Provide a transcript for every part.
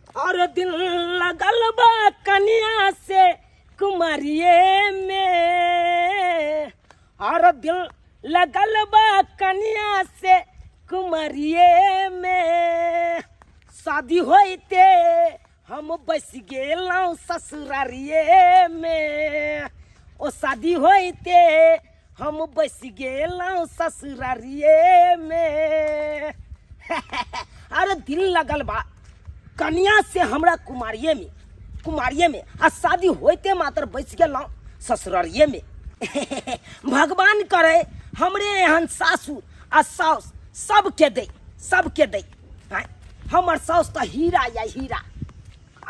और दिल लगल बा कनिया से कुमारिये में, और दिल लगल बा कनिया से कुमारिये में। शादी होते हम बस गेलौं ससुरारिये में, ओ शादी होते हम बस गेलौं ससुरारिये में। अरे दिल लगल बा कनिया से हमरा कुमारिये में आ शादी होते मात्र बस गेलौं ससुरारिये में। भगवान करे हमरे एहन सासू आ सास सबके दे। हमर सास तो हीरा या हीरा।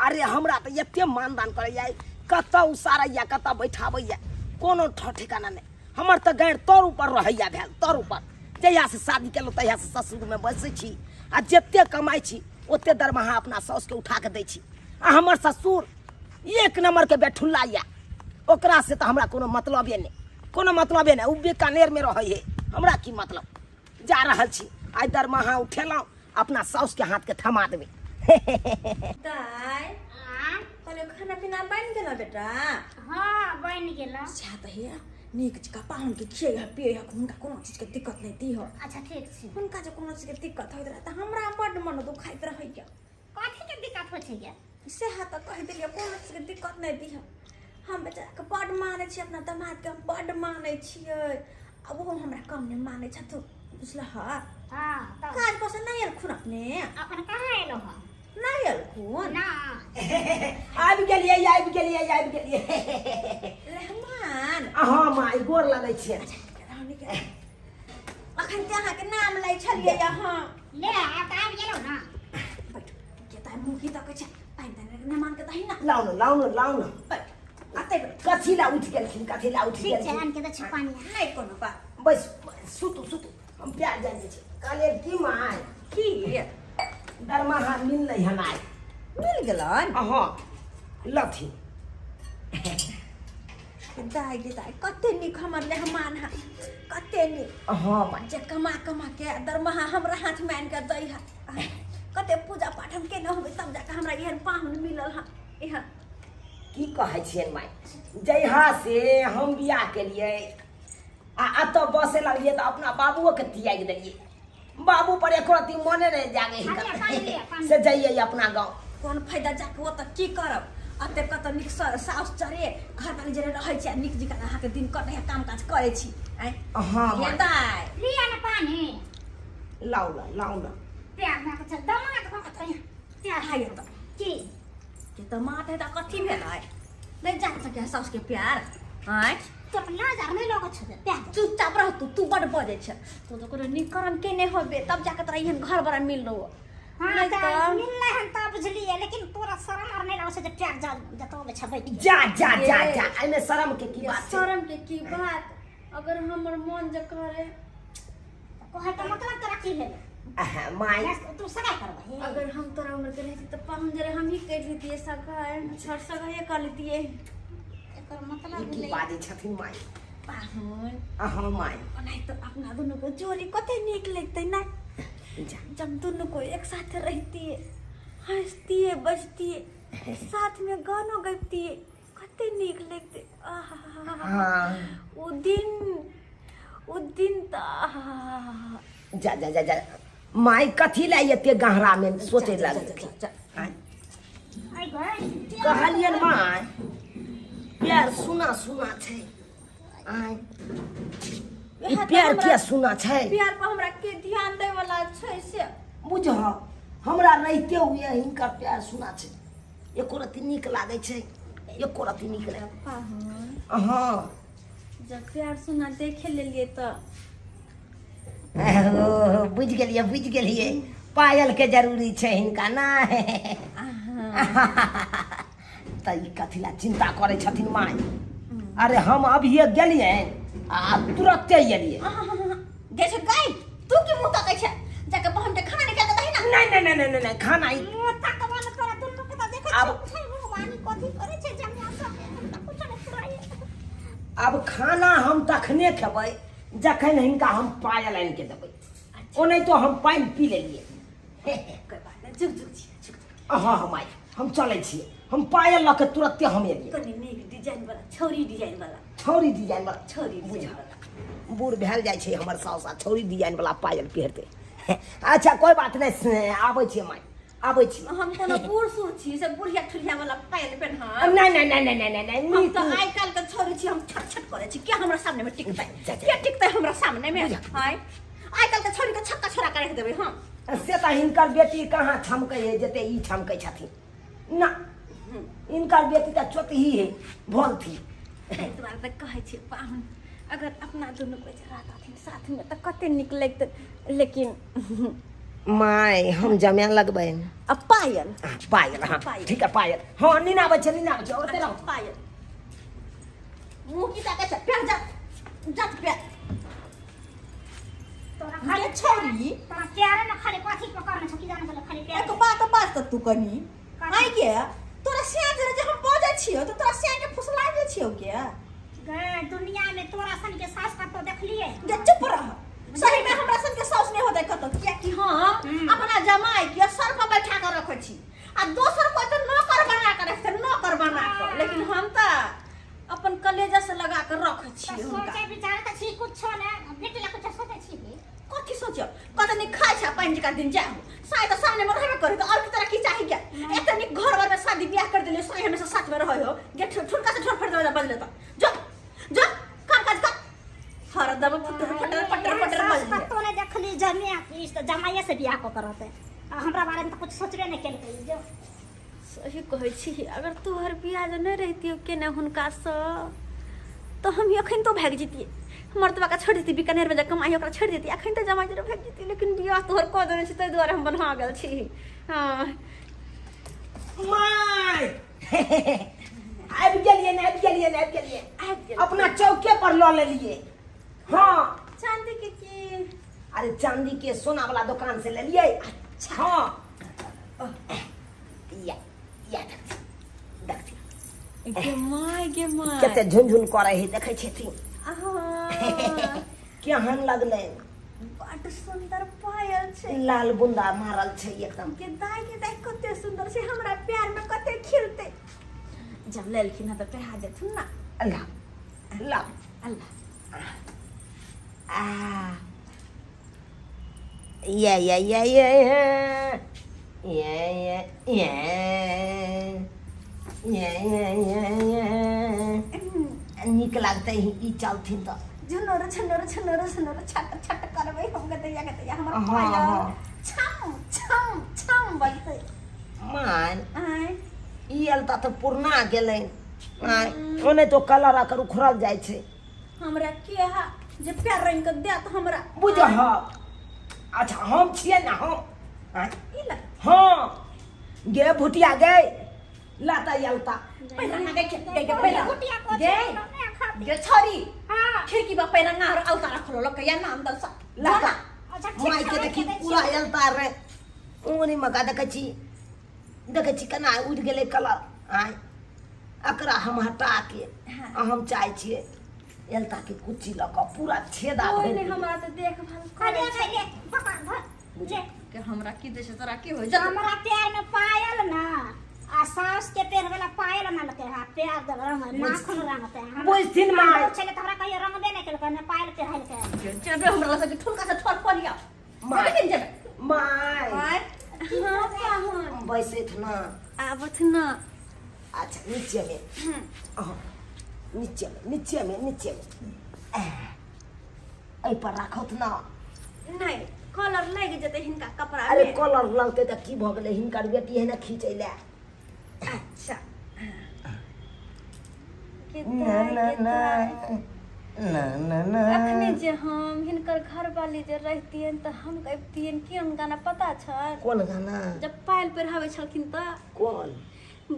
अरे हमरा तो एते मानदान करे या, कत उसारा या कत बैठाबै या, कोनो ठिकाना नहीं। हमर तो गैर तोर ऊपर रहैया भेल, तोर ऊपर। जहिया से शादी केलहुँ तहिया से ससुर में बसै छी आ जते कमाई छी ओते दरमाहा अपना सास के उठा के दै छी। आ हमर ससुर एक नंबर के बेठुल्ला या, ओकरा से तो हमरा कोनो मतलबे नहीं। उ बीकानेर में रहै है, हमरा की मतलब। जा रहल छी आइ दरमाहा उठेलहुँ, अपना सास के हाथ के थमा देबै। दाय कहले खाना पीना बन गेल बेटा? हाँ बन गेल। अच्छा तो हे नीक जका पाहुन के खिए है पिए है, हुनका कोनो चीज के दिक्कत नहीं दी हो। अच्छा ठीक छै। हुनका जे कोनो चीज के दिक्कत होइत रहे त हमरा बड मन दुखाइत रहैया। कथी के दिक्कत होइ छै गे? से हाथ कहि देलिए कोनो चीज के दिक्कत नहीं दी हो। हम बेचारा के बड मानै छी, अपना दामाद के हम बड मानै छियै। अब वो हमरा कम नहीं मानै छथु, बुझला ह? हां त काज पर से नहीं आयल खुन अपने? अपन कहाँ एलो ह? नहीं आयल खुन ना। आबि गेलिए। रहमान हाँ माय गोर लगै छियै। अखन ते अहाँ के नाम लै छलिए यहाँ। ले आ त आबि गेलो ना। बैठ के त मुखी तक छै पाइन त मेहमान के दही ना। लाउ न। बैठ आते बैठ। कथी ला उठ गेलखिन? ठीक छै आन के त छ पानी। नहीं कोनो बात। बस सुतू हम प्यार जाने छी। कहले की माय की दरमाहा मिललै हमार। मिल गेलन? हाँ लथी। दाई गे दाई कते निक हमर मेहमान है, कते निक। हाँ माय जे कमा के दरमाहा हमरा हाथ में आन के दै है। कते पूजा पाठ हम केने होबै तब जाके हमरा एहन पाहुन मिलल है। एहन की कहै छियन माय, जहिया से हम बियाह केलिए आ अतऽ बसे लगलिए त अपना बाबुओ के तियाग देलिए। बाबू पर एको रती मने नहीं जागे ही से जाइए अपना गाँव। कोन फायदा जाके ओतऽ की करब? अते कत निक साउस चरे घर वाली जरे रहै छै, निक जिका अहाँ के दिन कटे काम काज करे छी। हाँ ये दाई लिया ना पानी। लाउ न। प्यार ना के दमाद भक्त है। प्यार है त की के दमाद है त कथी भेलै? नहीं जा सके साउस के प्यार। हैं तो लाज नहीं लोग छ प्यार। चुपचाप रह तू बड़ बजे छ। तू तो कोनो निकरम के नहीं होबे तब जाके तोरा एहन घर बड़ा मिल लो। हां त मिलले हन त बुझलिए, लेकिन तोरा शरम और नहीं लागे जे प्यार जतोबे छ बैठ। जा एमे शरम के की बात? शरम के की बात? अगर हमर मन जे करे कोहे त मतलब तोरा की भेल? माय तू सगाई करबही? अगर हम तोरा उम्र के रहती त पाहुन जरे हम ही कह देतिए सगाई, छर सगाई कर लेतिए। एकर मतलब की बाजे छथिन माय? पाहुन हाँ माय नहीं तो अपना दोनों को जोड़ी कते निक लगते ना। जब दोनों को एक साथ रहती हंसती बजती साथ में गाना गाती कते निक लगते। वो दिन जा माय कथी ला एते गहरा में सोचे लगे? कहलियन माय प्यार सुना छै। प्यार क्या सुना छै? प्यार पर हमरा के ध्यान दे वाला छै से बुझ। हमरा रहते हुए हिनका प्यार सुना छै, एको रती निक लागे छै, एको रती निक लागे। पाहुन हाँ जब प्यार सुना देखे लेलिए तो बुझ गेलिए पायल के जरूरी छै हिनका ना। त ई कथी ला चिंता करे छथिन माय? अरे हम अभिये गेलिए आ तुरंते एलिए। जैसे गाय तू की मुंह तकै छै जाके बहन के खाना निकाल के दही ना। नहीं खाना ही तकवान तोरा दुनु के त देखे अब छै भगवान कथी करे छै जमिया सब कुछ नहीं पुराई। अब खाना हम तखने खेबै जखन हिनका हम पायल आनि के देबै। ओ नहीं तो हम पानी पी लेलिए। कोई बात नहीं, झुक हाँ माय हम चले छिए हम पायल लके तुरंते हम एलिए कनी नीक डिजाइन वाला छौरी डिजाइन वाला छौरी डिजाइन वाला छौरी डिजाइन वाला बूढ़ भेल जाइ छै हमर साउसा छौरी डिजाइन वाला पायल पहिरते अच्छा कोई बात नहीं आबै छिए माय आबै छी हम कोनो बूढ़ सूढ़ छी से बुढ़िया ठुलिया वाला पायल पेन्हा नहीं नहीं नहीं नहीं नहीं नहीं हम तो आइ काल के छोरी छी हम छट छट करे छी क्या हमरा सामने में टिकतै क्या टिकतै हमरा सामने में हाय आइ काल के छोरी के छक्का छोरा के रख देबै हम से त हिनकर बेटी कहाँ छमकै है जते ई छमकै छथिन ना इनकर बेटी त चोतही है भोल थी द्वारा त कहै छी पाहुन अगर अपना दुनू कोई रहतथिन साथ में त कते नीक लगतै लेकिन माय हम जमे लगबै अब पायल पायल हाँ ठीक है पायल हाँ नीना बच्चे ओते रहो पायल मुंह की ताके छ पेर जा जट पे तोरा ये खाली छोरी तोरा प्यारे न खाली कथी पकड़ने छ की जाने चले खाली प्यार एक बात तू कनी आई के तोरा से जे हम बजै छियो तो तोरा से के फुसला दे छियो के गे दुनिया में तोरा सन के सास का तो देखलिए जे चुप रह सही में हमरा सन के सास नहीं होतै कतो किया कि हम अपना जमाई के सर पर बैठा कर रखै छी आ दोसर कोई तो नौकर बना कर रखते नौकर बना कर लेकिन हम त अपन कलेजा से लगा कर रखै छी सोचे विचार त छी कुछ ना बेटी ला कुछ सोचे छी कथी सोचो कत नहीं खाइ छ पंज का दिन जाओ साय त सामने में रहबे करे तो और की तरह की चाहिए क्या एतनी घर में शादी ब्याह कर देले सही हमेशा साथ में रहै हो गेट ठुनका से ठोर फट दे बदले त जो जो काम काज कर हर दम पटर बजले तो ने देखली जमिया इस तो जमाइए से बियाह को करते हमरा बारे में तो कुछ सोचबे नहीं केलकै जो सही कहै छी अगर तोहर बियाह जे नहीं रहती के ने हुनका से तो हम अखन तो भाग जतिए मर्तबा का छोड़ देती बीकानेर में जब कमाई ओकरा छोड़ देती अखन तो जमाई जरे भाग जती लेकिन बियाह तोहर कह देने छी तै दुआरे हम बनहा गेल छी हां माय आबि गेलिए अपना चौके पर ल लेलिए हाँ चांदी के अरे चांदी के सोना वाला दुकान से ले लिए अच्छा हाँ या देख गे माय कते झुनझुन करे है देखे छथिन केहन लगले बड़ सुंदर पायल छै लाल बुंदा मारल छै एकदम के दाई कते सुंदर छै हमरा प्यार में कते खिलते जब लेलखिन त पहरा देथुन ना अल्लाह नीक लगते ई चलथिन तो झनोर छट छट करबै हम गतैया हमर पायल छम बजते मान आय ई अलता तो पुरना गेलै ओने तो कलर आकर उखड़ल जाइ छै हमरा के हा जे प्यार रंग के दे त हमरा बुझह अच्छा हम छिए ना हम ई लग हाँ गे भुटिया गे लाता यलता पहिला ना गे पहिला कुटिया को गे खाती गे छोरी हां खिड़की बा पहिला ना औतारा खोलो लक या नाम दल सा लाता अच्छा माई के देखी पूरा यलता रे ओनी मगा देखै छी केना उड़ गेलै कलर आय एकरा हम हटा के हम चाहै छियै यलता के कुची लक पूरा छेदा कोई भइल नहीं हमरा त देखभाल अरे करे ले पकड़ जे के हमरा की देश तोरा की होय हमरा पैर में पायल ना आ सास के पैर वाला पायल ना लगे हां पैर दे रंग नाखून रंगते हैं बुझथिन माय चले तोरा कहियो रंग दे नहीं केलकै ना पायल पे हल के चबे हमरा से ठुलका से ठोर पड़िया माय लेकिन जब माय हां पाहुन बैसैत ना आबथ ना अच्छा नीचे में नीचे में ऐ पर राखत ना नहीं कलर लग जते हिनका कपड़ा अरे में कलर लगते त की भ गेलै हिनकर बेटी है ना खींचै ले अच्छा ना अखने जे हम हिनकर घर वाली जे रहतियन त हम गबतियन केन गाना पता छ कौन गाना जब पायल पहिरावे छलखिन त कौन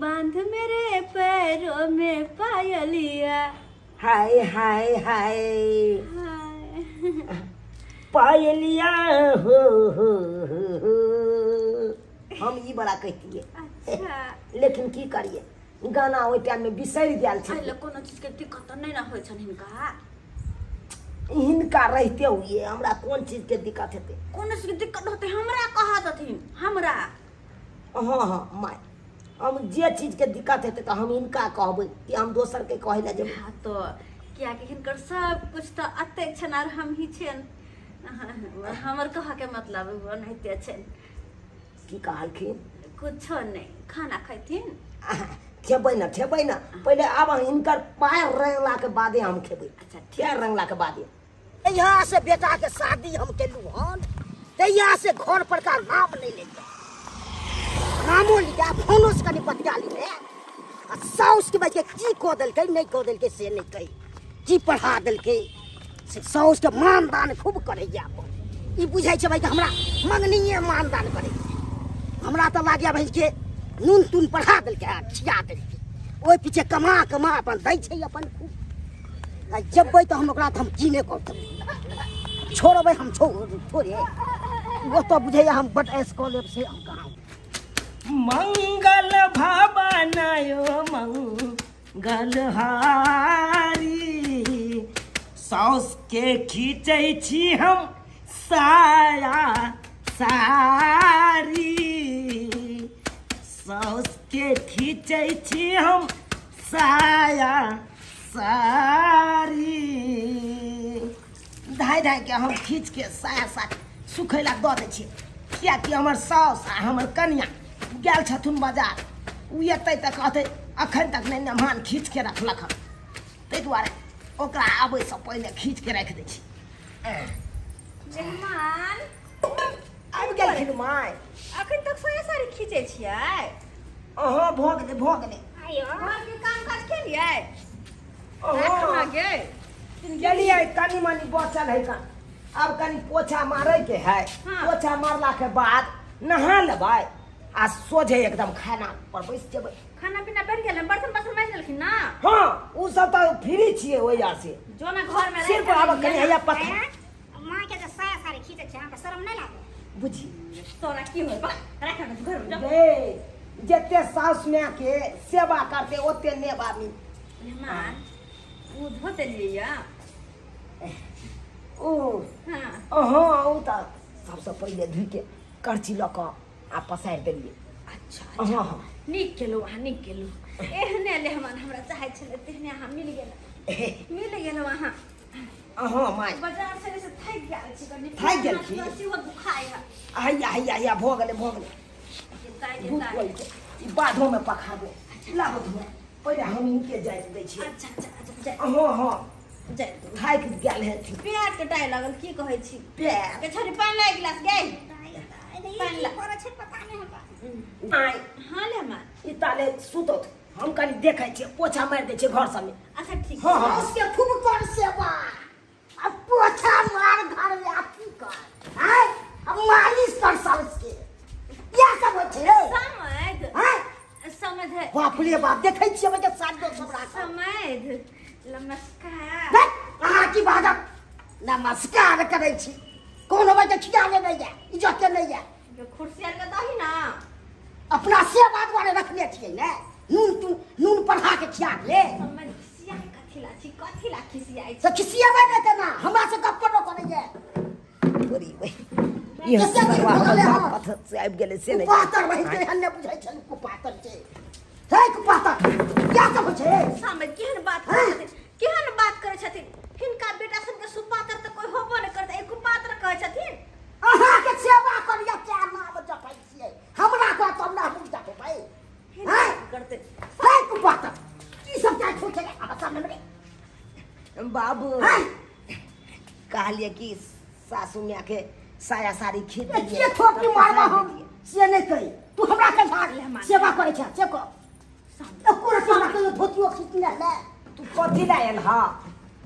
बांध मेरे पैरों में पायलिया हाय हाय हाय हाय पायलिया हो हम ई बड़ा कहतिए अच्छा लेकिन की करिए गाना ओइ टाइम में बिसरि गेल छै आइले कोनो चीज के दिक्कत नहीं ना होय छन हिनका हिनका रहते हुए हमरा कौन चीज के दिक्कत हेतै कोनो चीज के दिक्कत होते हमरा कहा दथिन हमरा हाँ हाँ माय हम जे चीज के दिक्कत हेतै तो हम इनका कहबै कि हम दोसर के कहै ले जेबै। हाँ तो क्या कि हिनकर सब कुछ तो अते छन और हम ही छन हमर कहा के मतलब ओनाहिते छन। की कहलखिन? कुछो नहीं खाना खैथिन खेबै ना पहले आब इनकर पैर रंगला के बादे हम खेबै। अच्छा पैर रंगला के बादे यहाँ से बेटा के शादी हम केलू हन तहिया से घर पर का नाम नहीं लेते नामो लिखा फोनो से कनी बतिया ली आ साउस के बच्चे की कह देलकै नहीं कह देलकै से नहीं कही की पढ़ा देलकै से साउस के मानदान खूब करैया ई बुझाइ छै भाई कि हमरा मंगनिए मानदान करै हमरा तो लाग्या भाई के नून तून पढ़ा देलकै आ खिया देलकै ओहि पीछे कमा अपन दै छै अपन खूब आ जबै तो हम ओकरा हम जीने करतै छोड़बै हम छोड़े वो तो बुझे हम बट एस कॉलेज से हम कहा मंगल भवनयो मंगल हारी साउस के खींचै छी हम साया सारी साउस के खींचै छी हम साया सारी धाय के हम खींच के साया सारी सुखै ला दऽ दै छियै कियाकि हमर साउस आ हमर कनिया गेल छथुन बाजार उ एतै तऽ कहतै अखन तक नहि मेहमान खींच के रखलक हन ताहि दुआरे ओकरा आबैसँ पहिले खींच के राखि दै छी। मेहमान आबि गेलखिन माय अखन तक साया साड़ी खींचे छियै? अहाँ भऽ गेलै आयो घर के काम काज केलियै? अहाँ गेलियै कनी मनी बचल है का अब कनी पोछा मारे के है। हाँ। पोछा मारला के बाद नहा लेबै आ सोझे एकदम खाना पर बैस जेबै। खाना पीना बढ़ गेल बर्तन बासन माज लेलखिन ना? हाँ उ सब तो फ्री छियै ओइजा से जो ना घर में सिर्फ आब कनी हैया पत्थर माँ के जे साया साड़ी खींचे छै अहाँके शरम नहि लागे? बुझी तोरा की होय बा राख घर में जा। गे जते साउस माय के सेवा करते ओते नेबा मिल। मेहमान वो धो देलियै या ओ हाँ हाँ उ तऽ सबसे पहिले धुइ के करची लऽ कऽ आ पसारि देलियै। अच्छा हाँ हाँ नीक केलहुँ अहाँ नीक केलहुँ एहने मेहमान हमरा चाहै छलै तेहने अहाँ मिल गेलहुँ अहाँ हाँ माय बाजार से से थाकि गेल छी कनी थाकि गेल छी? सेहो दुखाय है हैया भऽ गेलै जेताय भूख जेताय लगै छै ई बाधो में पखाबो लाबो धुआ पहिले हम इनके जाइत दै छियै। अच्छा हाँ हाँ जाय थाकि गेल हेथिन प्यार के टाइ लागल की कहै छी पैर के छोरी पानी लाग गिलास गई पानि ला करे छै पता नहि हमरा। माय हाँ ले मार ई ताले सुतत हम कनी देखै छियै पोछा मारि दै छियै घर सबमे। अच्छा ठीक हाँ हाँ उसके खूब कर सेवा अब पोछा मार घर में आप की कर हैं अब मालिश कर सब इसके क्या सब हो छे समझ हैं समझ है बाप रे बाप देखै छियै बजे साथ दो सब राख समझ नमस्कार बस अहाँ की बाजब नमस्कार करै छी कोनो बजे खिया ले नहीं जाए इज्जत नहीं जाए जो कुर्सी आर के दही ना अपना सेवा द्वारे रखले छियै ने नून पढ़ा के खिया ले समझ खिसिया कथी ला खिसियाई तो खिसियाबे नहीं देना हमरा से गप्प न करे जाए पूरी वही ये सब पत्थर से आबि गेलै से नहीं कुपातर वही के हन्ने बुझाइ छन कुपातर छै हे कुपातर क्या सब हो छे समझ केहन बात करे छथिन हिनका बेटा सब के सुपात्र त कोई होबो नहीं करता एक कुपात्र कहे छथिन। अहाँ के सेवा करिया चार नाम जपै छियै हमरा को तब ना हम जपै भाई हैं करते हे कुपातर की सब काय छोटे आ सामने में बाबू हैं कहलिए कि सासू माय के साया साड़ी खींच दिए ये ठोकी मारबा हम से नहीं कही तू हमरा के भाग ले सेवा करे छ से को एको सेवा के धोतियो खींच ले ले तू कथी ला एल हा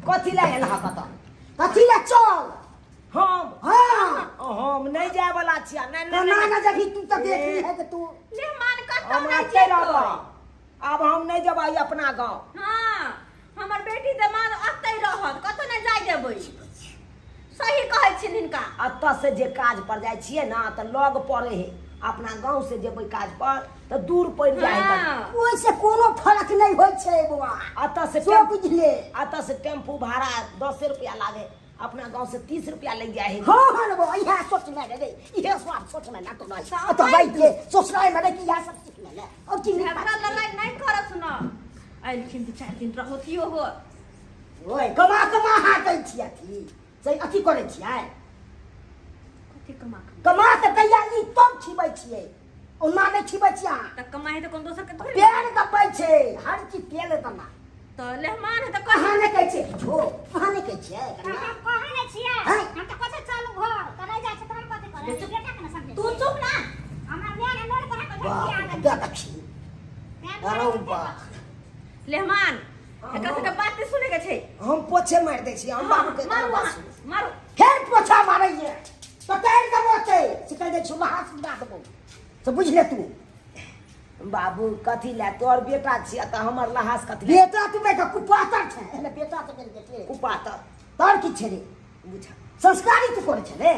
कत कथी ले चल हम हां नहीं जाए वाला छिया ना ना जब तू तो देख ली है कि तू मेहमान कतौ हम नहीं आते जेतो रहब अब हम नहीं जबै अपना गांव। हां हमर बेटी दमाद अतै रहत कतौ नहीं जाय देबै सही कहै छिन हिनका अतः से जे काज पर जाइ छियै ना तऽ लग पड़े है अपना गांव से जेबै काज पर तऽ दूर पड़ जाए है ओइ से कोनो फर्क नहीं होय छै बुआ अतः से सो बुझले अतः से टेम्पू भाड़ा 10 रुपया लागे अपना गांव से 30 रुपया ले गया है। हाँ हाँ वो यह सोच में रे यह स्वाद सोच में ना तो नहीं तो भाई के सोचना है मैंने कि यह सब सीख ले और कि हमरा लड़ाई नहीं करत न आइ लेकिन 2-4 दिन रहतियो हो ओए कमा हाटै छिया थी से अथी करे छियै कथि कमा कमा के दैया ई तब छिबै छियै ओना नै छिबै छिया त कमाई त कोन दोसर के थोड़ी पेड़ दबै छै हर चीज तेल तना त लेहमान है त कहाँ नै कहै छै झो कहाँ नै कहै छियै कहाँ नहीं छिए हम तो कसे चालू घर करे जा छै त हम कथि करे बेटा के ना समझे तू चुप ना हमरा मेन नोट पर के वाह आ क्या दक्षी अरे वाह लेहमान एका से बात सुने के छै हम पोछे मार दै छी हम बाबू के मारू बात मारू फेर पोछा मारै ये तो कैर देबो ते सिखै दे छु हाथ सुधा देबो तो बुझ ले तू बाबू कथी ले तोर बेटा छिया त हमर लहास कथी बेटा तू बेटा कुपातर छै एने बेटा त गेल के कुपातर तोर की छै रे बुझा संस्कारी तू करे छै रे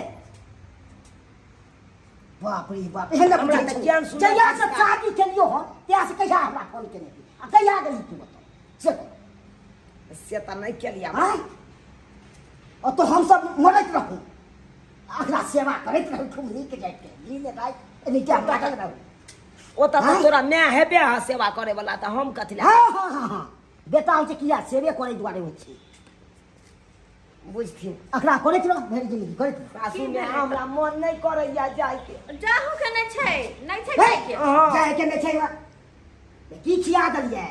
बाप रे बाप एहन हमरा त ज्ञान सुन जया से शादी केलियो हो त्या से कहिया हमरा फोन केने आ कहिया गेली तू बता से त नहीं केलिया भाई और तो हम सब मरत रहू अगला सेवा करत रहू ठुमरी के जाय के लीले भाई एने क्या काटल रहू ओ त तोरा मैं हेबे हा सेवा करे वाला त हम कथि ले हां बेटा हो किया सेवे करे दुआरे हो छी बुझथिन अखरा करैत रह भरि जिंदगी करैत सासू में हमरा मन नहीं करैया जाय के जाहू के नहीं छै के जाय के नहीं छै की खिया दलिए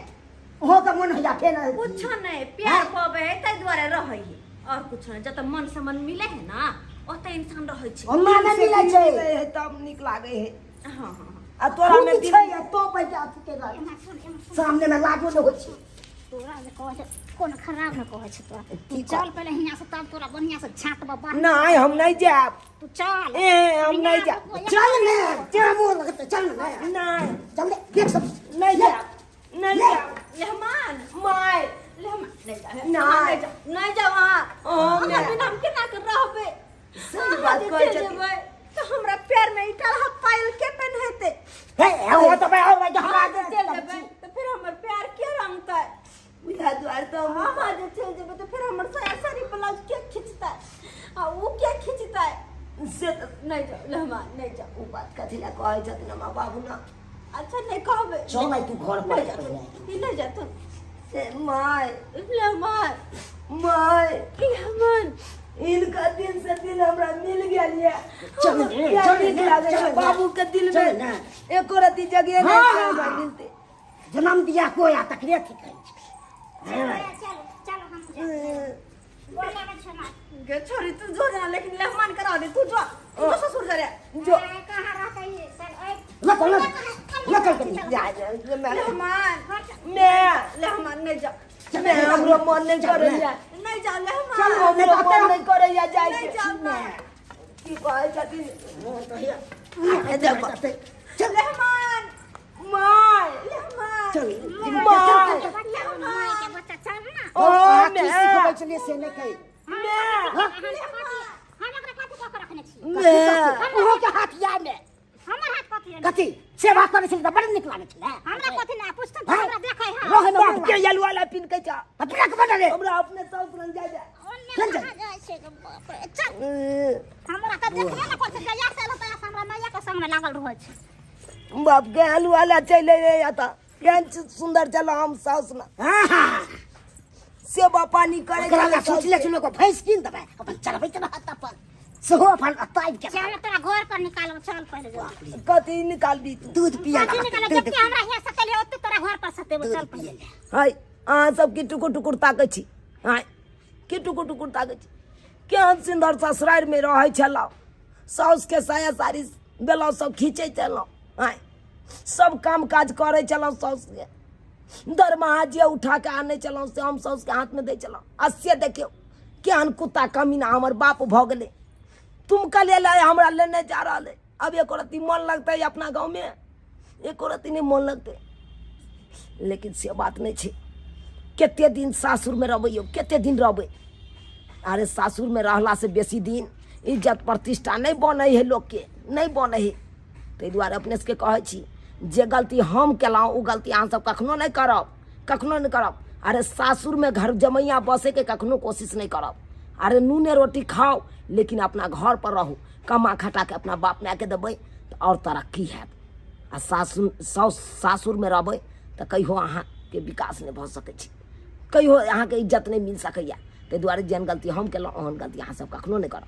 ओहो त मन होया फेर कुछ नहीं प्यार पावे है तै दुआरे रहै है और कुछ नहीं जत मन से मन मिले है ना ओते इंसान रहै छै हमरा नहीं मिलै छै तब नीक लागे है हां आ तोरा में दिल है तो पैसा के सामने में लागो न होय छै तोरा जे कह कोन खराब न कहै छै तोरा तू चल पहले हियां से तब तोरा बढ़िया से छाटबा बाहर नहीं हम नहीं जाब तू चल ए हम नहीं जाब चल ने तेरा मुंह लगत चल ने नहीं चल देख सब नहीं जाब नहीं जाब लेहमान माय लेहमान नहीं जा वहां हम नाम के ना कर रहबे सही बात कहै छै तो हमरा पैर में ईटा हाथ पायल के पहनते हे वो तो मैं और हमरा चल जेबे तो फिर हमर प्यार के रंगता बुझा द्वार तो हम आज चल जेबे तो फिर हमर सारी ब्लाउज के खींचता आ वो क्या खींचता से नहीं जा लेहमान नहीं जा वो बात कथि ला कहै छथिन मां बाबू ना अच्छा नहीं कहबे चल मैं तू घर पर जा ले जा तू माय लेहमान माय लेहमान इनका दिन से दिन हमरा मिल गया लिया चल बाबू के दिल में एक रति जगह नहीं मिलते जन्म दिया को या तकरे ठीक है चलो चलो हम बोला में छना गे छोरी तू जो जा लेकिन लेहमान करा दे तू जो ससुर जा रे जो कहां रहता है चल लकल के जा लेहमान मैं लेहमान नहीं जा मैं हमरो मन नहीं करे या नहीं जा लेहमान चल हमरो मन नहीं करे या जाय नहीं के जा की कहै छथिन तो चल लेहमान माय लेहमान चल माय के बच्चा चल ना ओ मैं सिखबै छलिए से नहीं कहि हम एकरा कथि कह के रखने छी मैं ओहो के हाथ या में हमर हाथ कथि है कथी सेवा करे छली त बड़ नीक लागे छले हमरा कथि ना पुस्तक तो हमरा देखै है रोहे में बाप के यलु वाला पिन के जा अपना के बना रे हमरा अपने साउस रंग जा चल चल हमरा त देखबे ना कथि गया से लता हमरा मैया के संग में लागल रहै छै बाप के यलु वाला चले रे आता केन सुंदर चला हम साउस ना सेवा पानी करे के सोच ले चलो को भैंस किन दबे अपन चलबै त हाथ अपन सेहो अपन अताई के चल तोरा घर पर निकाल चल पहले जा कथी निकाल दी दूध पिया कथि निकाल जब के हमरा हियां सकल है ओते तोरा घर पर सते चल पहले हाय आ सब की टुकुर टुकुर ताकै छी हाय की टुकुर टुकुर ताकै छी केहन सुंदर ससुरार में रहै छला साउस के साया साड़ी बेला सब खींचे चलो हाय सब काम काज करे चलो साउस के दरमाहा जे उठा के आने चलो से हम साउस के हाथ में दे चलो असे देखियो केहन कुत्ता कमीना हमर बाप भ गेले तुम कल ले हमरा लेने जा रहा है अब एक रत्ती मन लगता है अपना गांव में एक रत्ती नहीं मन लगते लेकिन से बात नहीं छे केते दिन सासुर में रहबै केते दिन रहबै अरे सासुर में रहला से बेसी दिन इज्जत प्रतिष्ठा नहीं बने है लोग के नहीं बने है ताहि दुआरे अपने से कहै छी जे गलती हम केलहुँ ओ गलती अहाँ सब कखनो नहीं करब कखनो नहीं करब अरे सासुर में घर जमैया बसे के कखनो कोशिश नहीं करब अरे नूने रोटी खाओ लेकिन अपना घर पर रहू, कमा खटा के अपना बाप माय के देबै तऽ और तरक्की हैत। आ सासुर में रहबै तऽ कहियो अहाँके विकास नहीं भऽ सकै छै, कहियो अहाँके इज्जत नहीं मिल सकैया। ताहि दुआरे जेहन गलती हम केलहुँ ओहन गलती अहाँ सब कखनो नहीं करब।